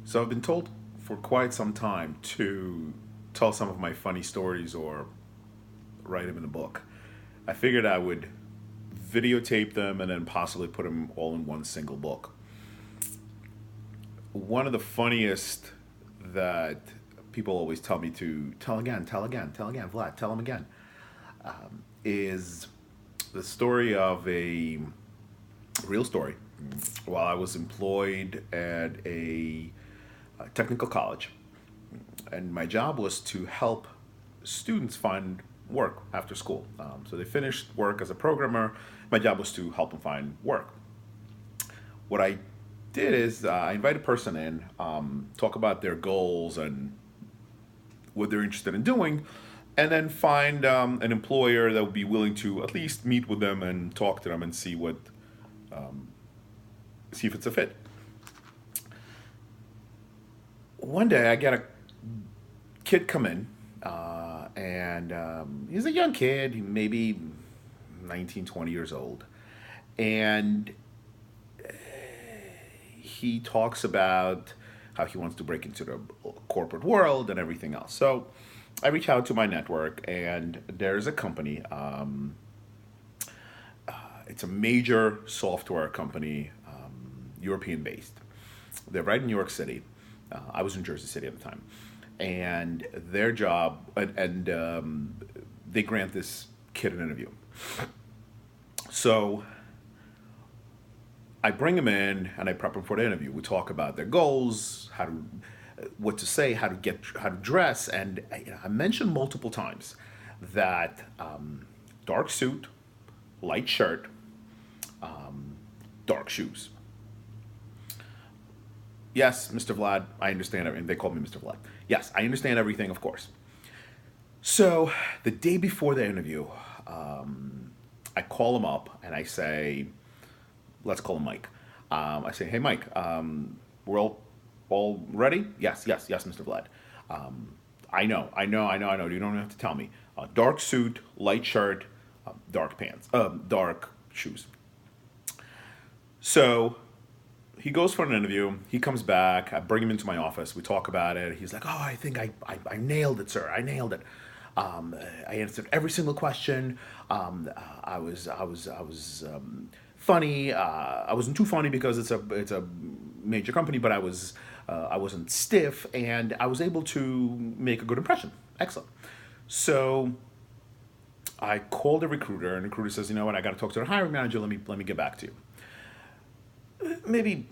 So I've been told for quite some time to tell some of my funny stories or write them in a book. I figured I would videotape them and then possibly put them all in one single book. One of the funniest that people always tell me to tell again, tell again, tell again, Vlad, tell them again, is the story of a real story. While I was employed at a technical college, and my job was to help students find work after school. So they finished work as a programmer. My job was to help them find work. What I did is I invite a person in, talk about their goals and what they're interested in doing, and then find an employer that would be willing to at least meet with them and talk to them and see if it's a fit. One day I get a kid come in, and he's a young kid, maybe 19, 20 years old. And he talks about how he wants to break into the corporate world and everything else. So I reach out to my network, and there's a company. It's a major software company, European based. They're right in New York City. I was in Jersey City at the time. And their job, they grant this kid an interview. So I bring him in and I prep him for the interview. We talk about their goals, what to say, how to dress, and I mentioned multiple times that dark suit, light shirt, dark shoes. Yes, Mr. Vlad, I understand everything. They call me Mr. Vlad. Yes, I understand everything, of course. So the day before the interview, I call him up and I say, let's call him Mike. I say, hey, Mike, we're all ready? Yes, Mr. Vlad. I know. You don't have to tell me. Dark suit, light shirt, dark pants, dark shoes. So he goes for an interview. He comes back. I bring him into my office. We talk about it. He's like, "Oh, I think I nailed it, sir. I nailed it. I answered every single question. I was funny. I wasn't too funny because it's a major company, but I wasn't stiff, and I was able to make a good impression. Excellent." So I called the recruiter, and the recruiter says, "You know what? I got to talk to the hiring manager. Let me get back to you." Maybe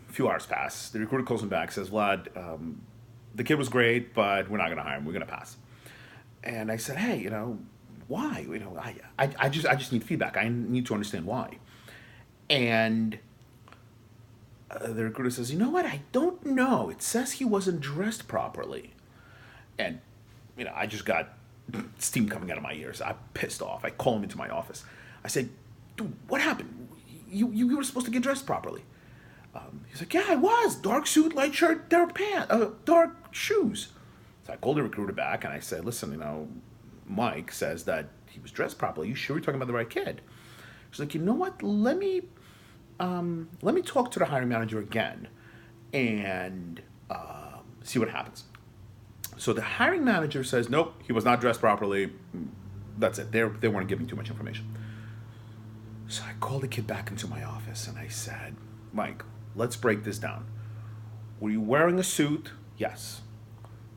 a few hours pass. The recruiter calls him back, says, "Vlad, the kid was great, but we're not going to hire him. We're going to pass." And I said, "Hey, why? I just need feedback. I need to understand why." And the recruiter says, "You know what? I don't know. It says he wasn't dressed properly." And I just got steam coming out of my ears. I'm pissed off. I call him into my office. I said, "Dude, what happened? You were supposed to get dressed properly." He's like, "Yeah, I was. Dark suit, light shirt, dark dark shoes." So I called the recruiter back and I said, "Listen, Mike says that he was dressed properly. You sure you're talking about the right kid?" She's like, "You know what? Let me talk to the hiring manager again and see what happens." So the hiring manager says, "Nope, he was not dressed properly. That's it. They weren't giving too much information." So I called the kid back into my office and I said, "Mike, let's break this down. Were you wearing a suit? Yes.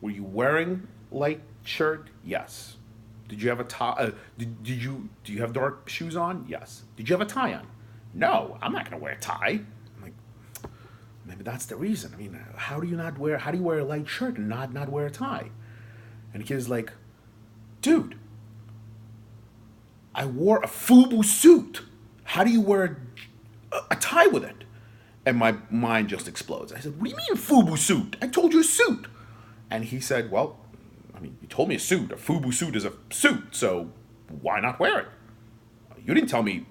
Were you wearing light shirt? Yes. Did you have a tie? Do you have dark shoes on? Yes. Did you have a tie on? No, I'm not going to wear a tie." I'm like, maybe that's the reason. I mean, how do you wear a light shirt and not wear a tie? And the kid's like, "Dude, I wore a FUBU suit. How do you wear a tie with it?" And my mind just explodes. I said, "What do you mean FUBU suit? I told you a suit." And he said, "Well, I mean, you told me a suit. A FUBU suit is a suit, so why not wear it? You didn't tell me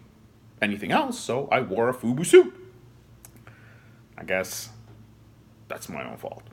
anything else, so I wore a FUBU suit." I guess that's my own fault.